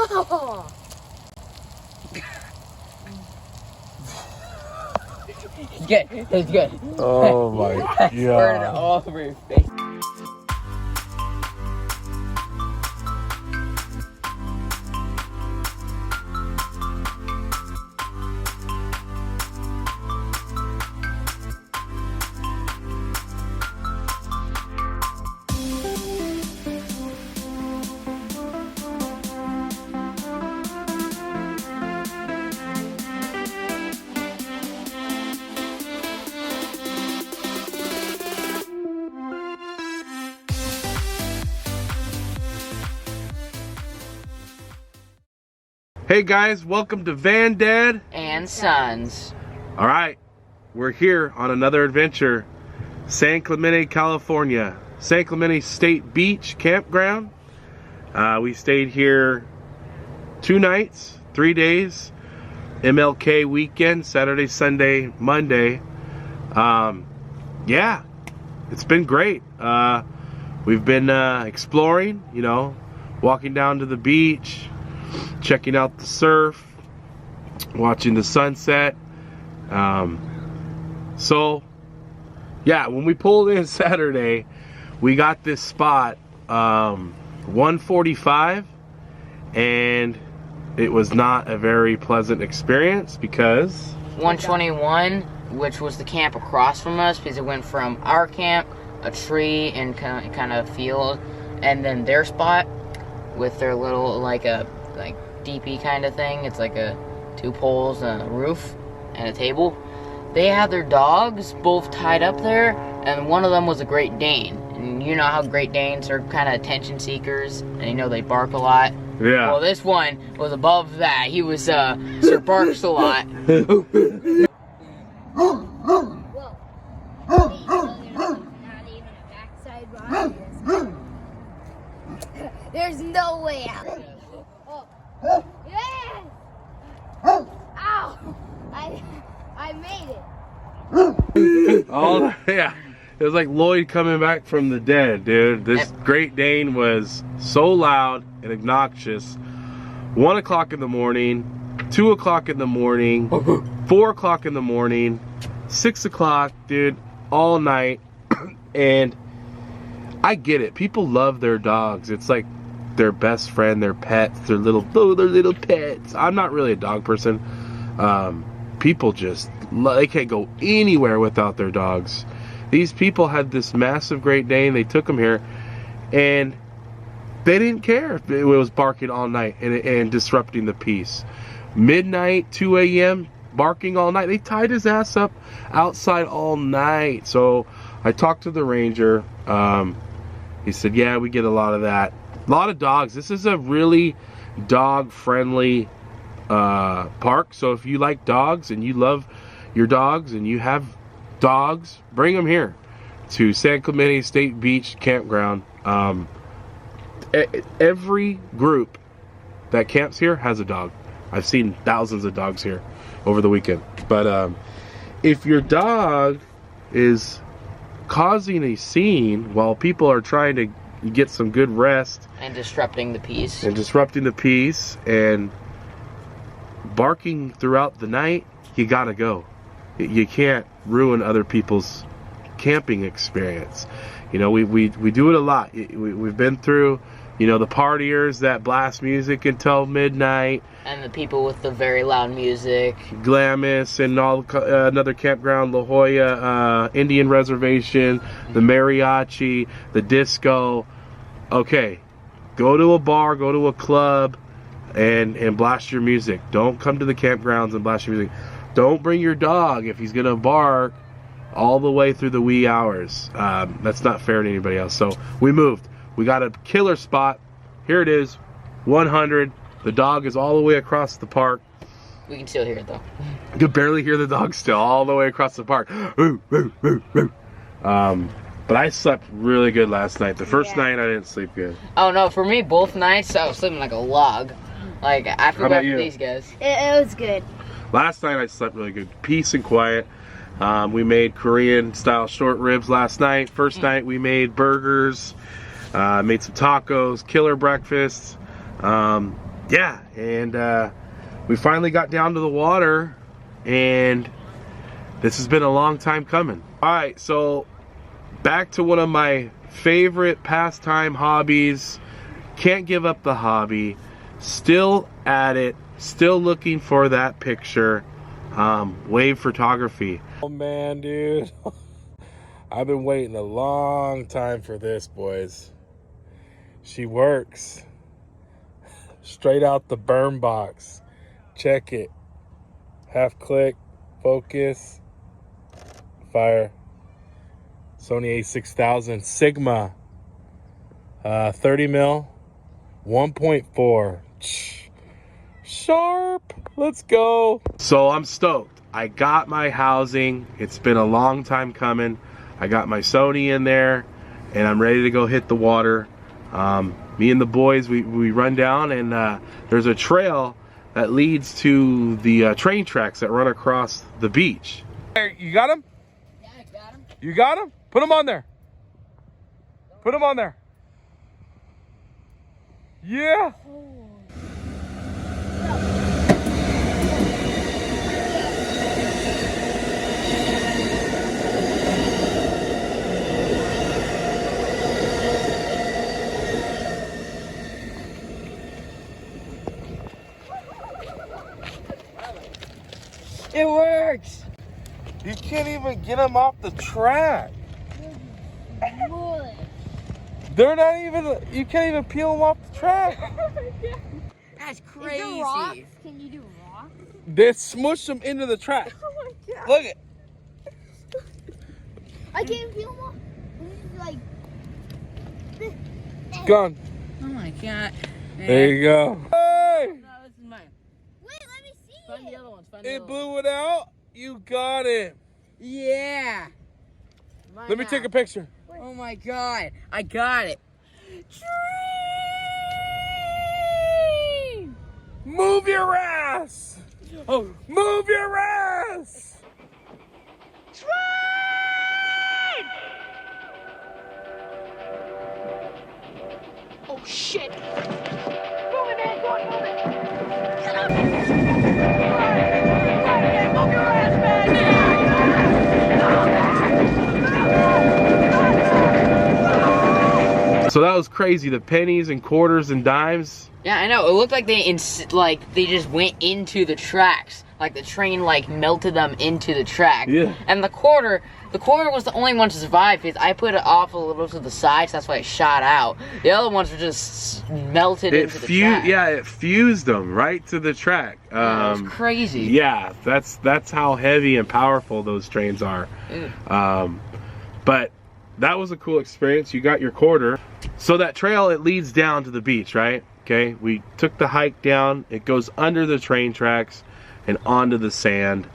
Oh. It's good. It's good. Oh my god. Burn it all over your face. Hey guys, welcome to Van Dad And Sons. All right, we're here on another adventure. San Clemente, California. San Clemente State Beach Campground. We stayed here 2 nights, 3 days. MLK weekend, Saturday, Sunday, Monday. Yeah, it's been great. We've been exploring, you know, walking down to the beach, checking out the surf, watching the sunset. So yeah, when we pulled in Saturday, we got this spot 1:45, and it was not a very pleasant experience because 121, which was the camp across from us, because it went from our camp, a tree and kind of field, and then their spot with their little like DP kind of thing. It's like a 2 poles, a roof, and a table. They had their dogs both tied up there, and one of them was a Great Dane. And you know how Great Danes are kind of attention seekers, and you know they bark a lot. yeah. Well, this one was above that. He was Sir Barks a lot. Whoa. Not even a backside ride. There's no way out. Oh. Yes! Ow! I made it. Oh yeah, it was like Lloyd coming back from the dead, dude. This Great Dane was so loud and obnoxious. 1 o'clock in the morning, 2 o'clock in the morning, 4 o'clock in the morning, 6 o'clock, dude, all night. And I get it. People love their dogs. It's like their best friend, their pets, their little pets. I'm not really a dog person. People just, they can't go anywhere without their dogs. These people had this massive Great Dane. They took him here, and they didn't care if it was barking all night and disrupting the peace. Midnight, 2 a.m., barking all night. They tied his ass up outside all night. So I talked to the ranger. He said, yeah, we get a lot of that. A lot of dogs. This is a really dog-friendly park. So if you like dogs and you love your dogs and you have dogs, bring them here to San Clemente State Beach Campground. Every group that camps here has a dog. I've seen thousands of dogs here over the weekend. But if your dog is causing a scene while people are trying to get some good rest And disrupting the peace. and barking throughout the night, you gotta go. You can't ruin other people's camping experience. You know, we do it a lot. We've been through, you know, the partiers that blast music until midnight, And the people with the very loud music. Glamis, and all another campground, La Jolla Indian Reservation, the mariachi, the disco. Okay, go to a bar, go to a club, and blast your music. Don't come to the campgrounds and blast your music. Don't bring your dog if he's gonna bark all the way through the wee hours. That's not fair to anybody else. So we moved. We got a killer spot. Here it is, 100. The dog is all the way across the park. We can still hear it though. You can barely hear the dog still, all the way across the park. Woo, woo, woo, woo. But I slept really good last night. The first night I didn't sleep good. Oh no, for me both nights I was sleeping like a log. Like I forgot about you? these guys. It was good. Last night I slept really good. Peace and quiet. We made Korean style short ribs last night. First night we made burgers, made some tacos, killer breakfast. yeah, and we finally got down to the water, and this has been a long time coming. All right, so back to one of my favorite pastime hobbies. Can't give up the hobby. Still at it. Still looking for that picture. Wave photography. Oh man, dude. I've been waiting a long time for this, boys. She works. Straight out the burn box. Check it. Half click. Focus. Fire. Sony a6000 Sigma. 30 mil. 1.4. Sharp. Let's go. So I'm stoked. I got my housing. It's been a long time coming. I got my Sony in there, and I'm ready to go hit the water. Me and the boys, we run down, and there's a trail that leads to the train tracks that run across the beach. Hey, you got him? Yeah, I got him. You got him? Put him on there. Put him on there. Yeah. It works. You can't even get them off the track. They're not even, you can't even peel them off the track. That's Is crazy. there rocks? Can you do rocks? They smush them into the track. Oh my god. Look at. I can't feel them off. This is like. It's gone. Oh my god. There you go. Hey! No, this is mine. Wait, let me see Find it. the other ones. Find the It other ones. blew it out. You got it. Yeah. Mine Let me now. take a picture. Oh my god. I got it. Train! Move your ass. Oh. Move your ass. Train! Oh shit. Move it, man. Go on, move it. Get up. Move your ass, man. So that was crazy. The pennies and quarters and dimes. Yeah, I know. It looked like they just went into the tracks. Like the train melted them into the track. Yeah. And the quarter was the only one to survive because I put it off a little to the side, so that's why it shot out. The other ones were just melted into the track. Yeah, it fused them right to the track. Yeah, it was crazy. Yeah, that's how heavy and powerful those trains are. But that was a cool experience. You got your quarter. So that trail, it leads down to the beach, right? Okay, we took the hike down. It goes under the train tracks and onto the sand.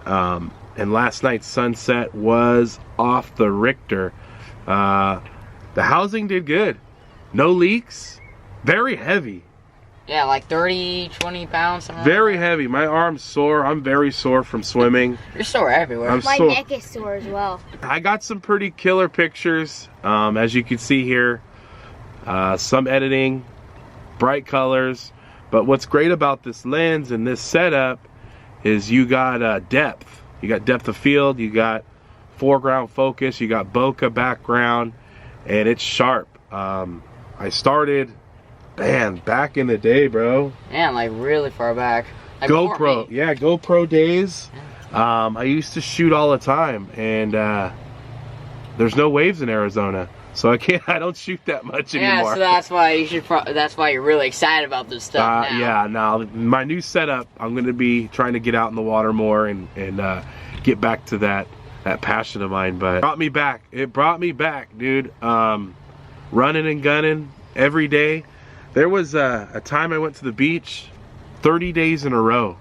And last night's sunset was off the Richter. The housing did good. No leaks. Very heavy. Yeah, like 30, 20 pounds. Something Very like that. heavy. My arm's sore. I'm very sore from swimming. You're sore everywhere. I'm My sore. neck is sore as well. I got some pretty killer pictures, as you can see here. Some editing, bright colors. But what's great about this lens and this setup is you got depth. You got depth of field, you got foreground focus, you got bokeh background, and it's sharp. I started, man, back in the day, bro. Man, like really far back. Like before GoPro, me. yeah, GoPro days. I used to shoot all the time, and there's no waves in Arizona, so I don't shoot that much Yeah, anymore. so that's why you should. That's why you're really excited about this stuff now. Yeah, now my new setup, I'm going to be trying to get out in the water more and get back to that passion of mine. But it brought me back, dude. Running and gunning every day. There was a time I went to the beach 30 days in a row.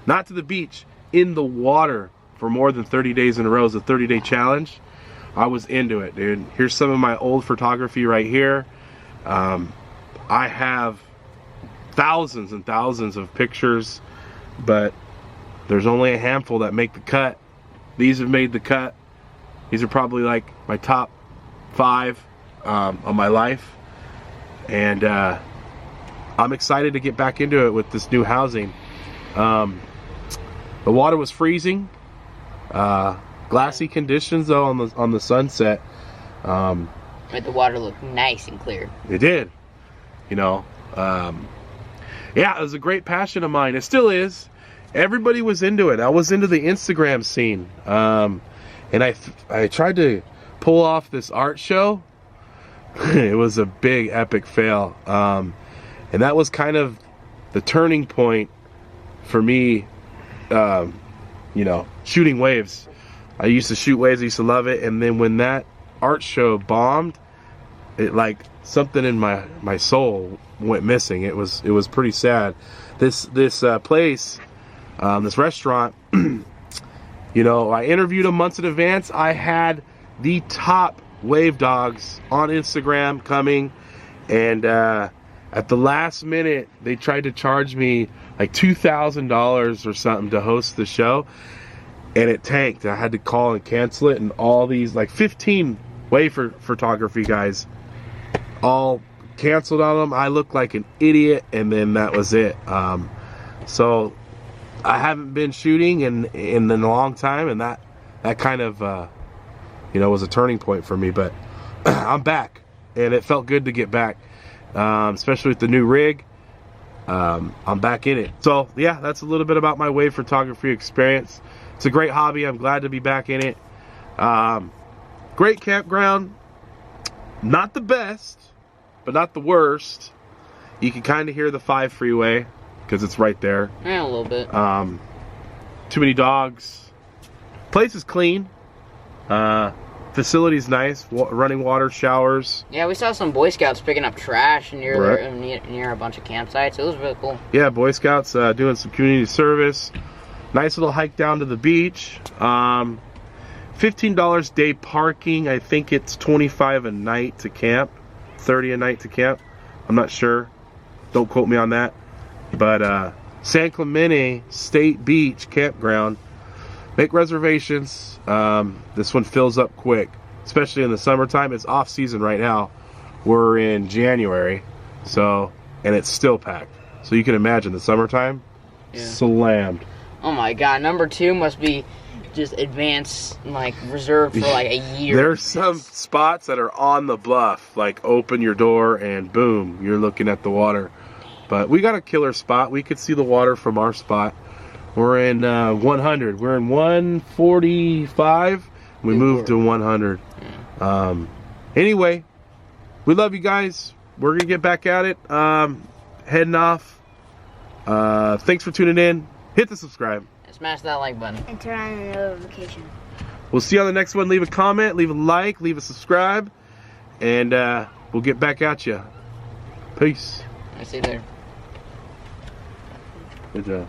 Not to the beach, in the water for more than 30 days in a row. It was a 30-day challenge. I was into it, dude. Here's some of my old photography right here. I have thousands and thousands of pictures, but there's only a handful that make the cut. These have made the cut. These are probably like my top 5 of my life. And I'm excited to get back into it with this new housing. The water was freezing. Glassy conditions though on the sunset. But the water looked nice and clear. It did. You know. Yeah, it was a great passion of mine. It still is. Everybody was into it. I was into the Instagram scene. And I tried to pull off this art show. It was a big epic fail. And that was kind of the turning point for me, you know, shooting waves. I used to shoot waves, I used to love it, and then when that art show bombed, it like something in my soul went missing. It was pretty sad. This place, this restaurant, you know, I interviewed them months in advance. I had the top wave dogs on Instagram coming, and at the last minute they tried to charge me like $2,000 or something to host the show, and it tanked. I had to call and cancel it, and all these like 15 wave photography guys all canceled on them. I looked like an idiot, and then that was it. So I haven't been shooting in a long time, and that kind of you know, was a turning point for me. But I'm back, and it felt good to get back, especially with the new rig. I'm back in it. So yeah, that's a little bit about my wave photography experience. It's a great hobby. I'm glad to be back in it. Great campground. Not the best, but not the worst. You can kind of hear the 5 freeway because it's right there. Yeah, a little bit. Too many dogs. Place is clean. Facility's nice. Running water, showers. Yeah, we saw some Boy Scouts picking up trash near near a bunch of campsites. It was really cool. Yeah, Boy Scouts doing some community service. Nice little hike down to the beach. $15 day parking. I think it's $25 a night to camp. $30 a night to camp. I'm not sure. Don't quote me on that. But San Clemente State Beach Campground. Make reservations. This one fills up quick, especially in the summertime. It's off season right now. We're in January, so, and it's still packed. So you can imagine the summertime, slammed. Oh my God, number 2 must be just advanced, like reserved for like a year. There's some spots that are on the bluff, like open your door and boom, you're looking at the water. But we got a killer spot. We could see the water from our spot. We're in 100. We're in 145. We moved to 100. Anyway, we love you guys. We're gonna get back at it. Heading off. Thanks for tuning in. Hit the subscribe. Smash that like button. And turn on the notification. We'll see you on the next one. Leave a comment, leave a like, leave a subscribe, and we'll get back at you. Peace. I see you there. Good job.